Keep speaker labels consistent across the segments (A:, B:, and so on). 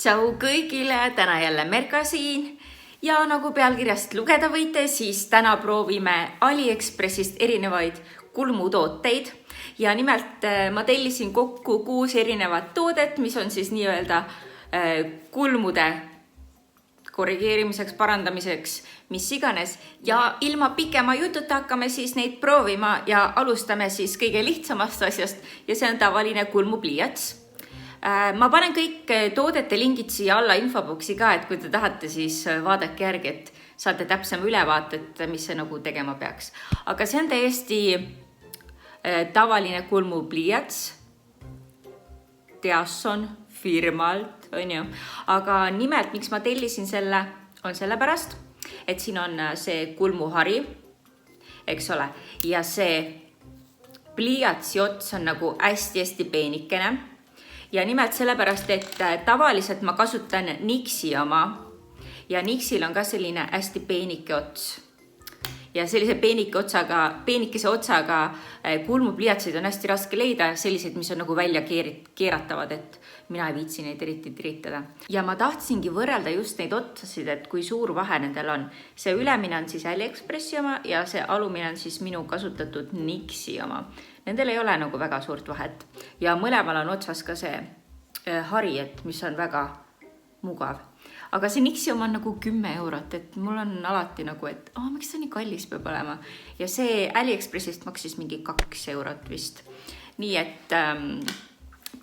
A: Tšau kõigile, täna jälle Merka siin ja nagu pealkirjast lugeda võite, siis täna proovime AliExpressist erinevaid kulmutooteid ja nimelt ma tellisin kokku 6 erinevat toodet, mis on siis nii-öelda kulmude korrigeerimiseks, parandamiseks, mis iganes ja ilma pikema jututa hakkame siis neid proovima ja alustame siis kõige lihtsamast asjast ja see on tavaline kulmupliiats. Ma panen kõik toodete lingid siia alla infoboksi ka, et kui te tahate, siis vaadake järgi, et saate täpsema ülevaatet, mis see nagu tegema peaks. Aga see on täiesti tavaline kulmupliiats Teasson firmalt, on ju. Aga nimelt, miks ma tellisin selle, on sellepärast, et siin on see kulmuhari, eks ole, ja see pliiatsi ots on nagu hästi peenikene. Ja nimelt sellepärast, et tavaliselt ma kasutan Nixi oma ja Nixil on ka selline hästi peenike ots. Ja sellise peenikese otsaga kulmupliiatseid on hästi raske leida, sellised, mis on nagu välja keeratavad, et mina ei viitsi neid eriti tiritada. Ja ma tahtsingi võrrelda just neid otsasid, et kui suur vahe nendel on. See ülemine on siis AliExpressi oma ja see alumine on siis minu kasutatud Nixi oma. Nendel ei ole nagu väga suurt vahet. Ja mõlemal on otsas ka see hari, mis on väga mugav. Aga see Nixi oma on nagu 10 €, et mul on alati nagu, et miks see nii kallis peab olema. Ja see AliExpressist maksis mingi 2 € vist. Nii et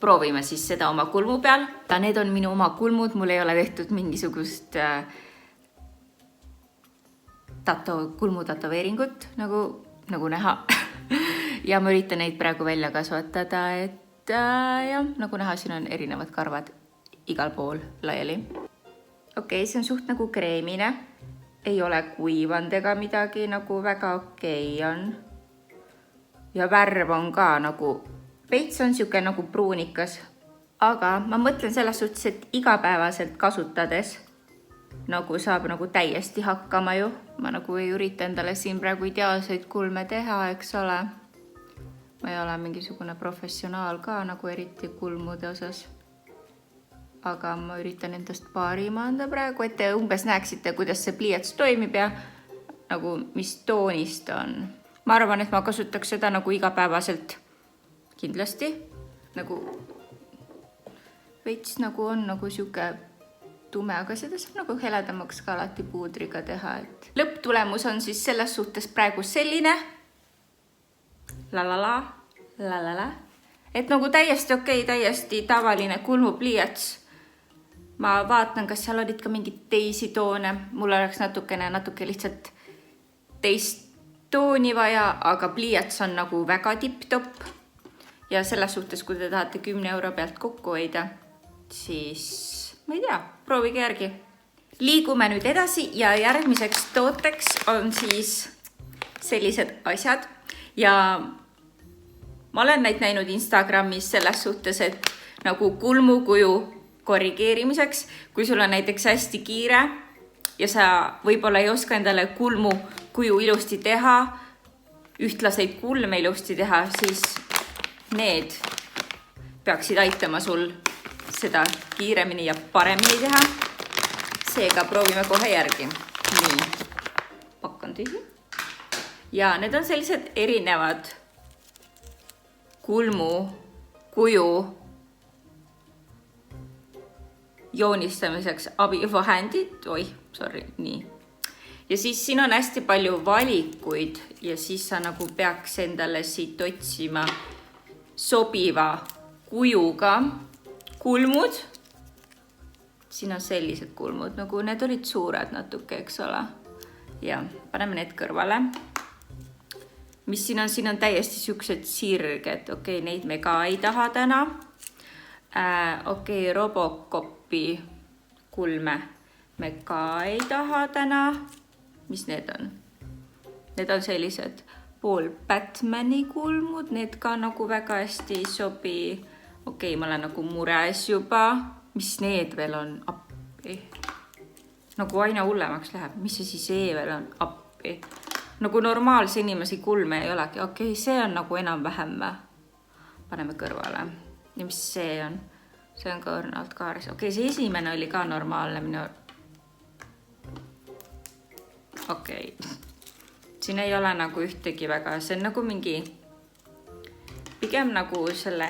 A: proovime siis seda oma kulmu peal. Need on minu oma kulmud, mul ei ole tehtud mingisugust kulmutatoveeringut, nagu näha. Ja ma üritan neid praegu välja kasvatada, et nagu näha, siin on erinevad karvad igal pool laiali. Okei, see on suht nagu kreemine. Ei ole kuivand ega midagi, nagu väga okei on. Ja värv on ka nagu, veits on siuke nagu pruunikas. Aga ma mõtlen selles suhtes, et igapäevaselt kasutades nagu saab nagu täiesti hakkama ju. Ma nagu ei ürita endale siin praegu ideaalseid kulme teha, eks ole. Ma ei ole mingisugune professionaal ka nagu eriti kulmude osas. Aga ma üritan endast paarima anda praegu, et te umbes näeksite, kuidas see pliiats toimib ja nagu mis toonist on. Ma arvan, et ma kasutaks seda nagu igapäevaselt kindlasti. Nagu veits nagu on nagu siuke tume, aga seda saab nagu heledamaks ka alati puudriga teha. Et lõpptulemus on siis selles suhtes praegu selline. La. Et nagu täiesti okei, täiesti tavaline kulmupliiats. Ma vaatan, kas seal olid ka mingid teisi toone. Mul oleks natuke lihtsalt teist tooni vaja, aga pliiats on nagu väga tipp-topp. Ja selles suhtes, kui te tahate 10 € pealt kokku hoida, siis ma ei tea, proovige järgi. Liigume nüüd edasi ja järgmiseks tooteks on siis sellised asjad. Ja ma olen neid näinud Instagramis selles suhtes, et nagu kulmukuju korrigeerimiseks, kui sul on näiteks hästi kiire ja sa võib-olla ei oska endale kulmukuju ilusti teha, ühtlaseid kulme ilusti teha, siis need peaksid aitama sul seda kiiremini ja paremini teha. Seega proovime kohe järgi. Nii, pakk on tühi. Ja need on sellised erinevad kulmukuju joonistamiseks abivahendid. Nii. Ja siis siin on hästi palju valikuid ja siis sa nagu peaks endale siit otsima sobiva kujuga kulmud. Siin on sellised kulmud, nagu need olid suured natuke, eks ole. Ja paneme need kõrvale. Mis siin on täiesti siuksed sirged. Okei, neid me ka ei taha täna. Okei, Robocopi kulme me ka ei taha täna. Mis need on? Need on sellised pool Batmani kulmud. Need ka nagu väga hästi ei sobi. Okei, ma olen nagu mures juba. Mis need veel on? Appi. Nagu aina hullemaks läheb. Mis see siis veel on? Appi. Nagu normaalse inimesi kulme ei olegi. Okei, see on nagu enam vähem. Paneme kõrvale. Ja mis see on? see on ka õrnalt kaares. Okei, see esimene oli ka normaalne minu. Okei. Siin ei ole nagu ühtegi väga, see on nagu mingi pigem nagu selle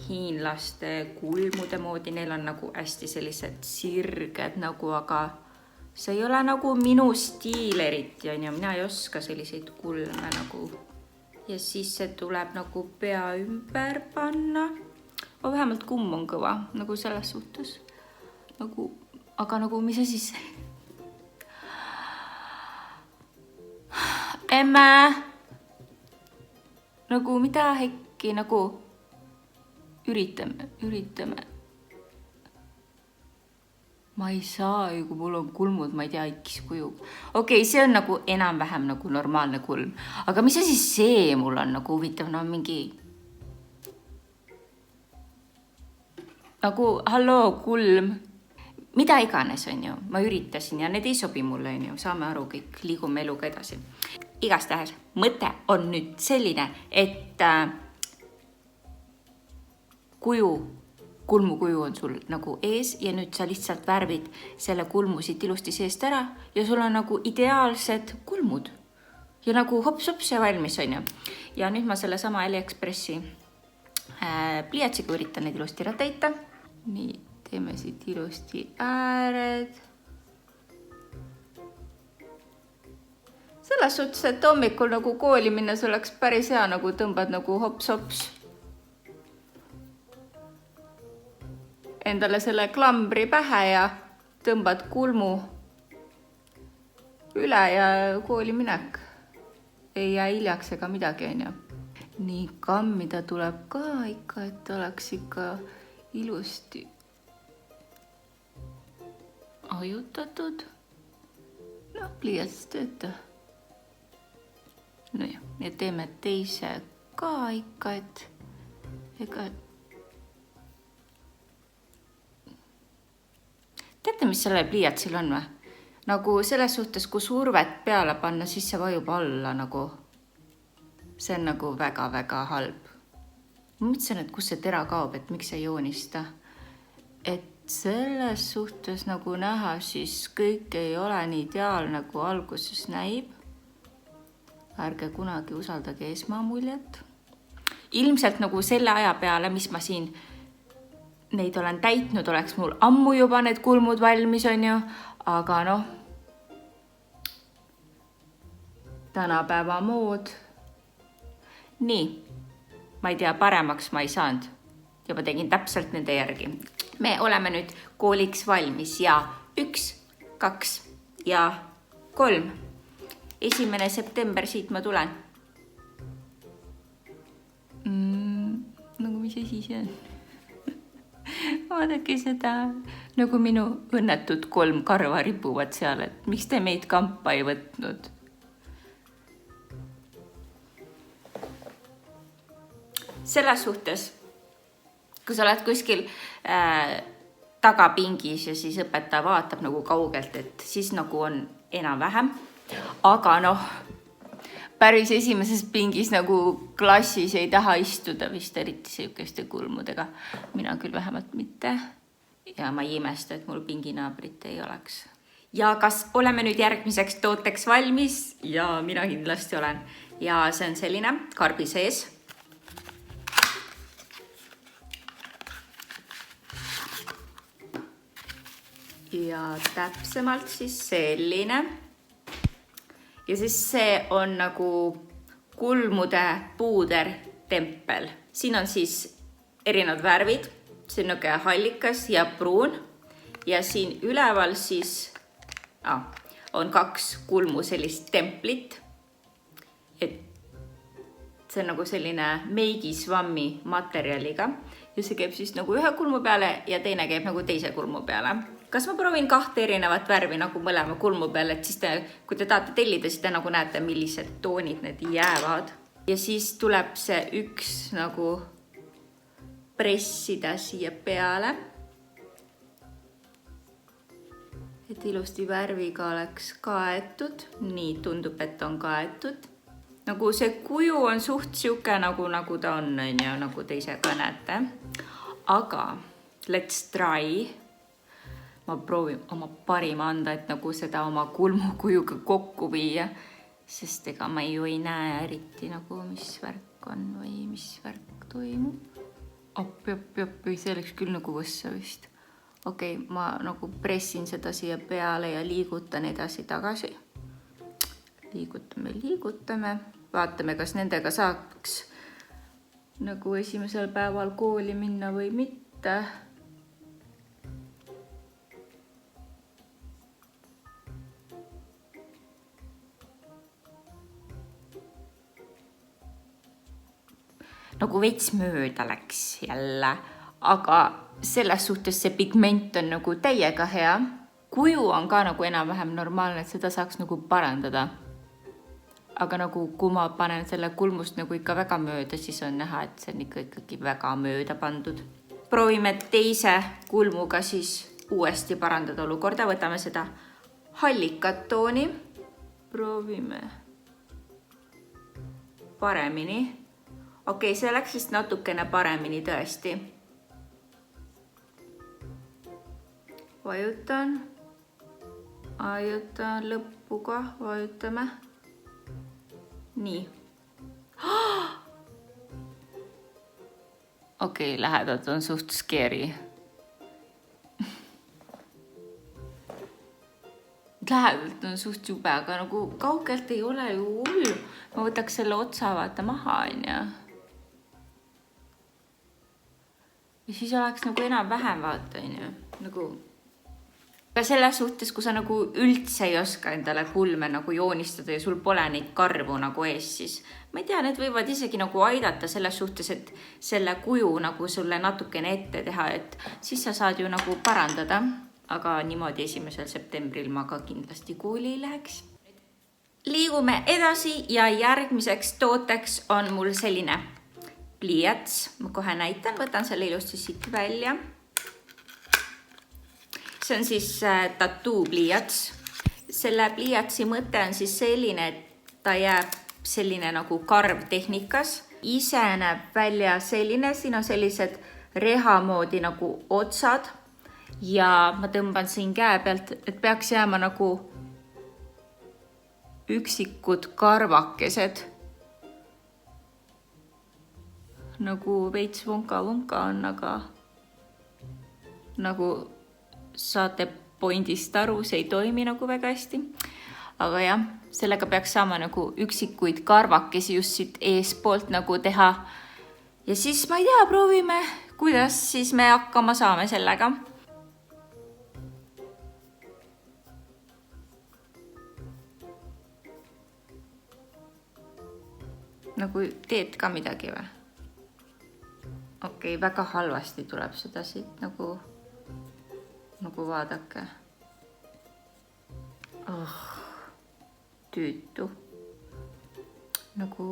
A: hiinlaste kulmude moodi, neil on nagu hästi sellised sirged nagu, aga see ei ole nagu minu stiil eriti, on ju, mina ei oska selliseid kulme nagu. Ja siis see tuleb nagu pea ümber panna. Vähemalt kumm on kõva, nagu selles suhtes. Nagu, aga nagu, mis see siis? Emme! Nagu mida hekki, nagu üritame. Ma ei saa ju, kui mul on kulmud, ma ei tea, ikkis kuju. Okei, see on nagu enam-vähem nagu normaalne kulm. Aga mis siis see mul on nagu huvitav, no mingi... Nagu, halloo, kulm. Mida iganes on ju, ma üritasin ja need ei sobi mulle, on ju, saame aru, kõik liigume eluga edasi. Igastahes, mõte on nüüd selline, et kulmukuju on sul nagu ees ja nüüd sa lihtsalt värvid selle kulmu siit ilusti seest ära ja sul on nagu ideaalsed kulmud. Ja nagu hops-hops ja valmis on ju. Ja nüüd ma selle sama AliExpressi pliiatsiga üritan neid ilusti ära täita. Nii, teeme siit ilusti ääred. Selles suhtes, et hommikul nagu kooli minnes oleks päris hea, nagu tõmbad nagu hops-hops. Endale selle klambri pähe ja tõmbad kulmu üle ja kooli minek. Ei jää hiljaks ega midagi, on ju. Nii, kammida tuleb ka ikka, et oleks ikka ilusti ajutatud. No, pliiats tööta. No ja teeme teise ka ikka, et ega... Teate, mis selle pliiatsil on või? Nagu selles suhtes, kui survet peale panna, siis see vajub alla nagu. See on nagu väga-väga halb. Ma mõtlesin, et kus see tera kaob, et miks see joonista. Et selles suhtes nagu näha, siis kõik ei ole nii ideaalne, nagu alguses näib. Ärge kunagi usaldage esmamuljet. Ilmselt nagu selle aja peale, mis ma siin neid olen täitnud, oleks mul ammu juba need kulmud valmis, on ju. Aga noh, tänapäeva mood. Nii, ma ei tea, paremaks ma ei saanud. Juba tegin täpselt nende järgi. Me oleme nüüd kooliks valmis ja 1, 2 ja 3. 1. september siit ma tulen. Nagu mis asi see on? Vaadake seda, nagu minu õnnetud 3 karva ripuvad seal, et miks te meid kampa ei võtnud? Selles suhtes, kui sa oled kuskil tagapingis ja siis õpetaja vaatab nagu kaugelt, et siis nagu on enam-vähem. Aga noh, päris esimeses pingis nagu klassis ei taha istuda vist eriti sihukeste kulmudega. Mina küll vähemalt mitte. Ja ma ei imesta, et mul pinginaabrit ei oleks. Ja kas oleme nüüd järgmiseks tooteks valmis? Ja mina kindlasti olen. Ja see on selline karbi sees. Ja täpsemalt siis selline. Ja siis see on nagu kulmude puuder tempel. Siin on siis erinevad värvid. See on nagu hallikas ja pruun. Ja siin üleval siis on 2 kulmu sellist templit. Et see on nagu selline meigisvammi materjaliga. Ja see käib siis nagu ühe kulmu peale ja teine käib nagu teise kulmu peale. Kas ma proovin 2 erinevat värvi nagu mõlema kulmu peale, et siis kui te tahate tellida, siis te nagu näete, millised toonid need jäävad. Ja siis tuleb see 1 nagu pressida siia peale. Et ilusti värviga oleks kaetud. Nii tundub, et on kaetud. Nagu see kuju on suht siuke nagu ta on, nagu te ise ka näete. aga let's try. Ma proovin oma parima anda, et nagu seda oma kulmukujuga kokku viia, sest ega ma ju ei näe eriti nagu, mis värk on või mis värk toimub. Appi, see oleks küll nagu võssa vist. Okei, ma nagu pressin seda siia peale ja liigutan edasi-tagasi. Liigutame. Vaatame, kas nendega saaks nagu esimesel päeval kooli minna või mitte. Nagu veits mööda läks jälle, aga selles suhtes see pigment on nagu täiega hea. Kuju on ka nagu enam-vähem normaalne, et seda saaks nagu parandada. Aga nagu kui ma panen selle kulmust nagu ikka väga mööda, siis on näha, et see on ikkagi väga mööda pandud. Proovime teise kulmuga siis uuesti parandada olukorda. Võtame seda hallikat tooni. Proovime paremini. Okei, see läks vist natukene paremini tõesti. Vajutan lõpuga, vajutame. Nii. Okei, lähedalt on suht scary. Lähedalt on suht jube, aga nagu kaugelt ei ole ju hull. Ma võtaks selle otsa vaata maha, ja siis oleks nagu enam-vähem vaata, nagu ka selles suhtes, kui sa nagu üldse ei oska endale kulme nagu joonistada ja sul pole neid karvu nagu ees, siis ma ei tea, need võivad isegi nagu aidata selles suhtes, et selle kuju nagu sulle natukene ette teha, et siis sa saad ju nagu parandada, aga niimoodi 1. septembril ma ka kindlasti kooli ei läheks. Liigume edasi ja järgmiseks tooteks on mul selline pliiats. Ma kohe näitan, võtan selle ilusti siit välja. See on siis tattoo pliiats. Selle pliiatsi mõte on siis selline, et ta jääb selline nagu karv tehnikas. Ise näeb välja selline, siin on sellised reha moodi nagu otsad ja ma tõmban siin käe pealt, et peaks jääma nagu üksikud karvakesed. Nagu veits vonka on, aga nagu saate pointist aru, see ei toimi nagu väga hästi. Aga jah, sellega peaks saama nagu üksikuid karvakesi just siit eespoolt nagu teha. Ja siis ma ei tea, proovime, kuidas siis me hakkama saame sellega. Nagu teed ka midagi või? Okei, väga halvasti tuleb seda siit nagu vaadake. Tüütu. Nagu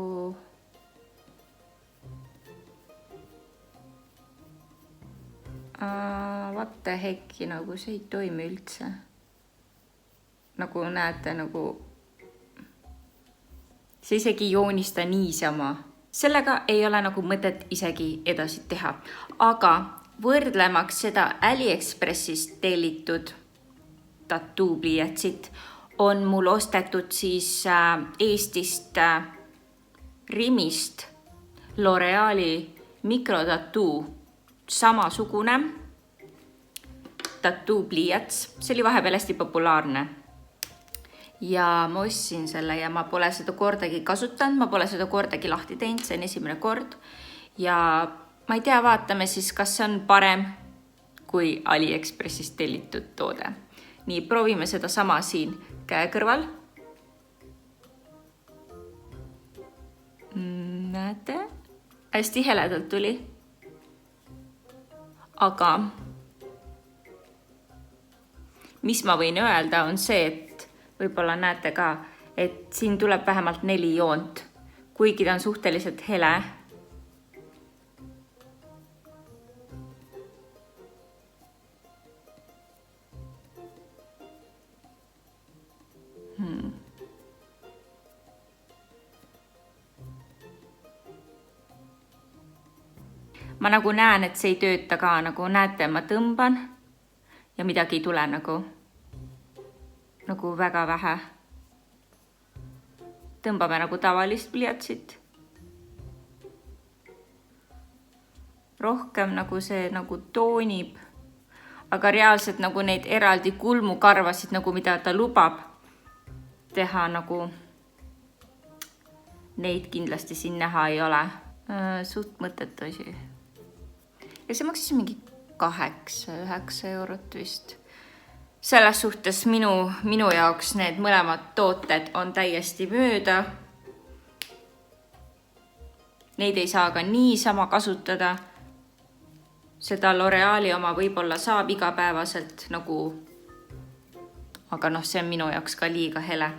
A: what the heck, nagu see ei toimi üldse. Nagu näete, nagu see isegi joonista niisama. Sellega ei ole nagu mõtet isegi edasi teha. Aga võrdlemaks seda AliExpressist tellitud tattoo pliiatsit on mul ostetud siis Eestist Rimist L'Oreali mikrotattoo. Samasugune tattoo pliiats. See oli vahepeal hästi populaarne. Ja ma ostsin selle ja ma pole seda kordagi kasutanud, ma pole seda kordagi lahti teinud, see on esimene kord. Ja ma ei tea, vaatame siis, kas see on parem kui AliExpressist tellitud toode. Nii, proovime seda sama siin käe kõrval. Näete? Hästi heledalt tuli. Aga mis ma võin öelda on see, et võib-olla näete ka, et siin tuleb vähemalt 4 joont, kuigi ta on suhteliselt hele. ma nagu näen, et see ei tööta ka, nagu näete, ma tõmban ja midagi ei tule nagu väga vähe. Tõmbame nagu tavalist pliatsit. Rohkem nagu see nagu toonib, aga reaalselt nagu neid eraldi kulmukarvasid, nagu mida ta lubab teha, nagu neid kindlasti siin näha ei ole. Suht mõttetu asi. Ja see maksis mingi 8-9 eurot vist. Selles suhtes minu jaoks need mõlemad tooted on täiesti mööda. Neid ei saa ka niisama kasutada. Seda L'Oreali oma võib-olla saab igapäevaselt nagu, aga noh, see on minu jaoks ka liiga hele.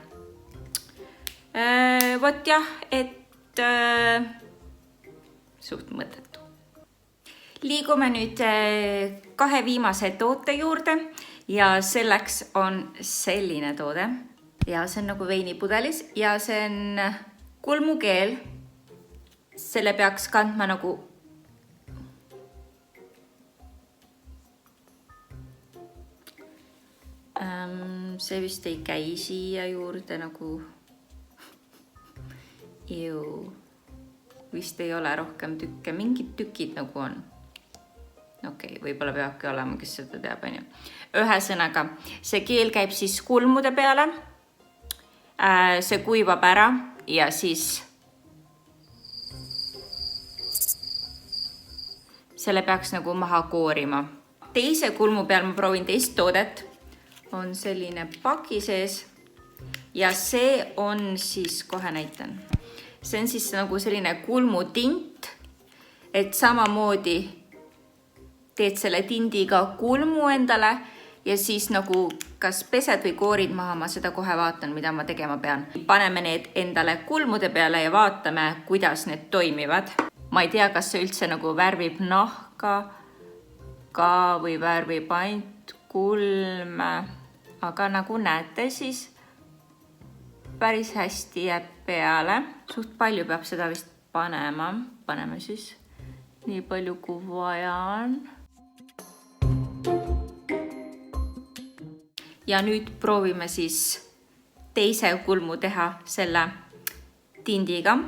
A: Vot jah, et suht mõttetu. Liigume nüüd 2 viimase toote juurde ja selleks on selline toode ja see on nagu veinipudelis ja see on kulmukeel. Selle peaks kandma nagu see vist ei käi siia juurde nagu vist ei ole rohkem tükke, mingid tükid nagu on. Okei, võib-olla peabki olema, kes seda teab, on ju. Ühesõnaga, see keel käib siis kulmude peale. See kuivab ära ja siis selle peaks nagu maha koorima. Teise kulmu peal ma proovin teist toodet. On selline paki sees ja see on siis, kohe näitan. See on siis nagu selline kulmutint, et samamoodi teed selle tindiga kulmu endale ja siis nagu kas pesed või koorid maha, ma seda kohe vaatan, mida ma tegema pean. Paneme need endale kulmude peale ja vaatame, kuidas need toimivad. Ma ei tea, kas see üldse nagu värvib nahka ka või värvib ainult kulme, aga nagu näete, siis päris hästi jääb peale. Suht palju peab seda vist panema. Paneme siis nii palju, kui vaja on. Ja nüüd proovime siis teise kulmu teha selle tindiga.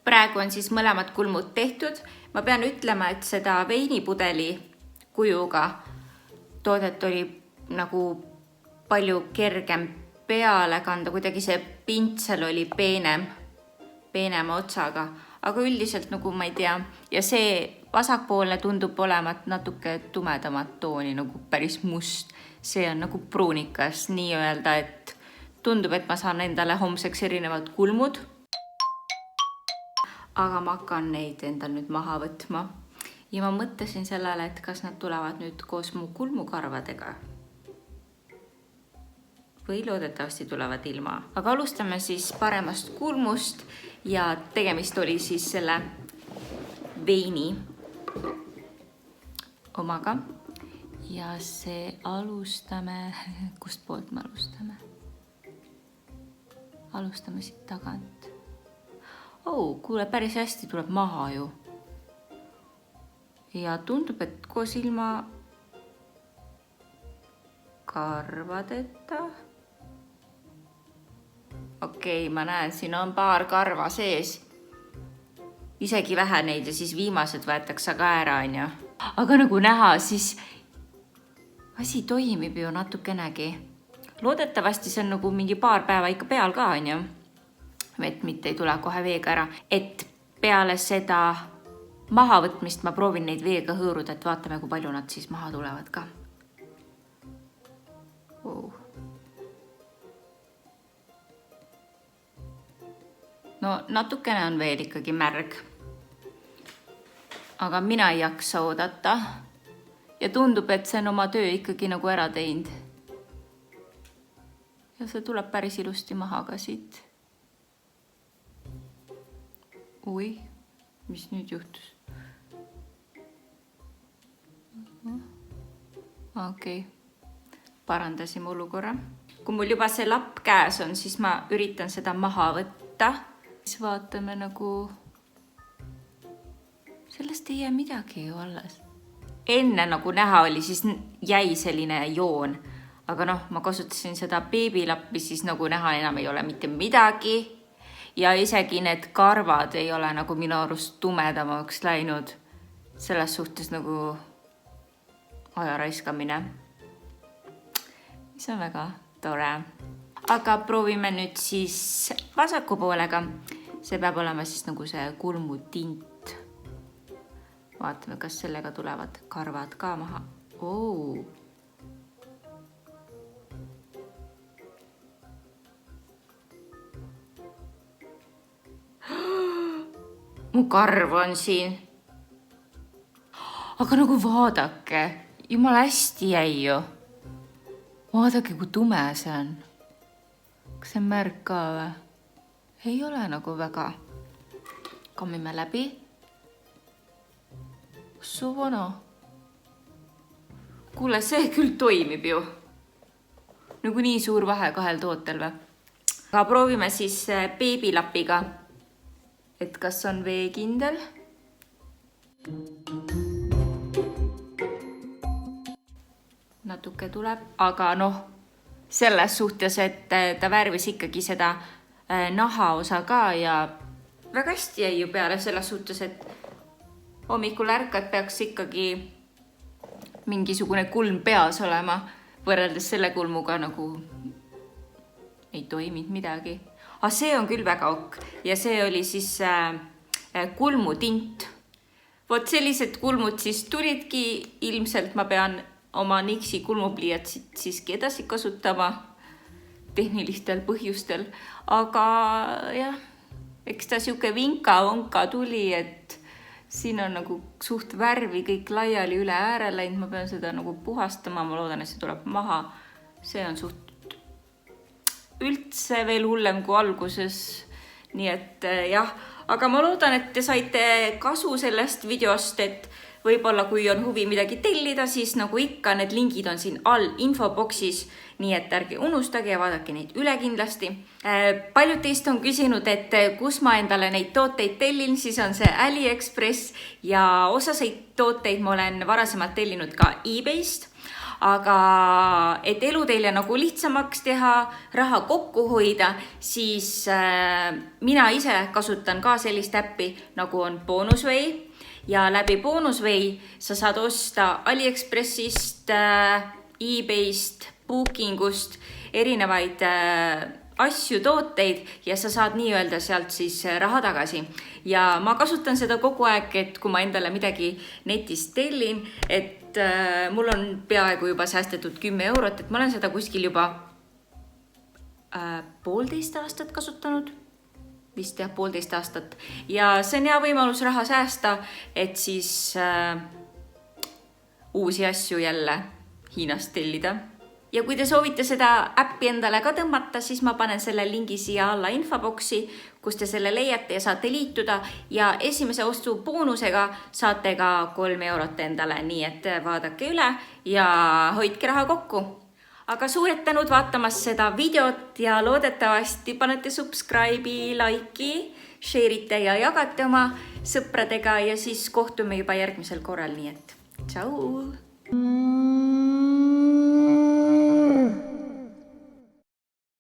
A: Praegu on siis mõlemad kulmud tehtud. Ma pean ütlema, et seda veinipudeli kujuga toodet oli nagu palju kergem peale kanda, kuidagi see pintsel oli peenema otsaga, aga üldiselt nagu ma ei tea. Ja see vasakpoolne tundub olevat natuke tumedamat tooni, nagu päris must. See on nagu pruunikas, nii öelda, et tundub, et ma saan endale homseks erinevad kulmud. Aga ma hakkan neid endal nüüd maha võtma. Ja ma mõtlesin sellele, et kas nad tulevad nüüd koos mu kulmukarvadega. Või loodetavasti tulevad ilma. Aga alustame siis paremast kulmust ja tegemist oli siis selle veini omaga. Ja see alustame, kust poolt me alustame? Alustame siit tagant. Kuule, päris hästi tuleb maha ju. Ja tundub, et koos ilma karvadeta. Okei, ma näen, siin on paar karva sees. Isegi vähe neid ja siis viimased võetakse ka ära, on ju. Aga nagu näha, siis asi toimib ju natukenegi. Loodetavasti see on nagu mingi paar päeva ikka peal ka, on ju. Et mitte ei tule kohe veega ära. Et peale seda mahavõtmist ma proovin neid veega hõõruda, et vaatame, kui palju nad siis maha tulevad ka. No natukene on veel ikkagi märg. Aga mina ei jaksa oodata. Ja tundub, et see on oma töö ikkagi nagu ära teinud. Ja see tuleb päris ilusti maha ka siit. Mis nüüd juhtus? Okei. Parandasime olukorra. kui mul juba see lapp käes on, siis ma üritan seda maha võtta. Siis vaatame nagu, sellest ei jää midagi ju alles. Enne nagu näha oli, siis jäi selline joon. Aga noh, ma kasutasin seda beebilappi, siis nagu näha enam ei ole mitte midagi. Ja isegi need karvad ei ole nagu minu arust tumedamaks läinud. Selles suhtes nagu aja raiskamine. Mis on väga tore. Aga proovime nüüd siis vasaku poolega. See peab olema siis nagu see kulmutint. Vaatame, kas sellega tulevad karvad ka maha. Mu karv on siin. Aga nagu vaadake, jumala hästi jäi ju. Vaadake, kui tume see on. Kas see märk ka või? Ei ole nagu väga. Kammime läbi. Su vana. Kuule, see küll toimib ju. Nagu nii suur vahe kahel tootel või? Aga proovime siis beebilapiga. Et kas on veekindel? Natuke tuleb, aga noh, selles suhtes, et ta värvis ikkagi seda naha osa ka ja väga hästi jäi ju peale selles suhtes, et hommikul ärkad peaks ikkagi mingisugune kulm peas olema, võrreldes selle kulmuga nagu ei toiminud midagi. Aga see on küll väga ok ja see oli siis kulmutint. Vot sellised kulmud siis tulidki, ilmselt ma pean oma Nixi kulmupliiatsit siiski edasi kasutama tehnilistel põhjustel. Aga jah, eks ta siuke vinka-vonka tuli, et siin on nagu suht värvi kõik laiali üle ääre läinud. Ma pean seda nagu puhastama, ma loodan, et see tuleb maha. See on suht üldse veel hullem kui alguses. Nii et jah, aga ma loodan, et te saite kasu sellest videost, et võib-olla kui on huvi midagi tellida, siis nagu ikka need lingid on siin all infoboxis, nii et ärge unustage ja vaadake neid üle kindlasti. Paljud teist on küsinud, et kus ma endale neid tooteid tellin, siis on see AliExpress ja osaseid tooteid ma olen varasemalt tellinud ka eBayst. Aga et elu teile nagu lihtsamaks teha, raha kokku hoida, siis mina ise kasutan ka sellist äppi, nagu on Bonusway. Ja läbi Bonusway sa saad osta AliExpressist, eBayst, Bookingust erinevaid asju, tooteid ja sa saad nii-öelda sealt siis raha tagasi. Ja ma kasutan seda kogu aeg, et kui ma endale midagi netist tellin, et mul on peaaegu juba säästetud 10 eurot, et ma olen seda kuskil juba 1,5 aastat kasutanud. Vist jah, 1,5 aastat. Ja see on hea võimalus raha säästa, et siis uusi asju jälle Hiinast tellida. Ja kui te soovite seda äppi endale ka tõmmata, siis ma panen selle lingi siia alla infoboksi, kus te selle leiate ja saate liituda. Ja esimese ostu boonusega saate ka 3 eurot endale, nii et vaadake üle ja hoidke raha kokku. Aga suured tänud vaatamas seda videot ja loodetavasti panete subscribe'i, like'i, share'ite ja jagate oma sõpradega ja siis kohtume juba järgmisel korral, nii et tšau!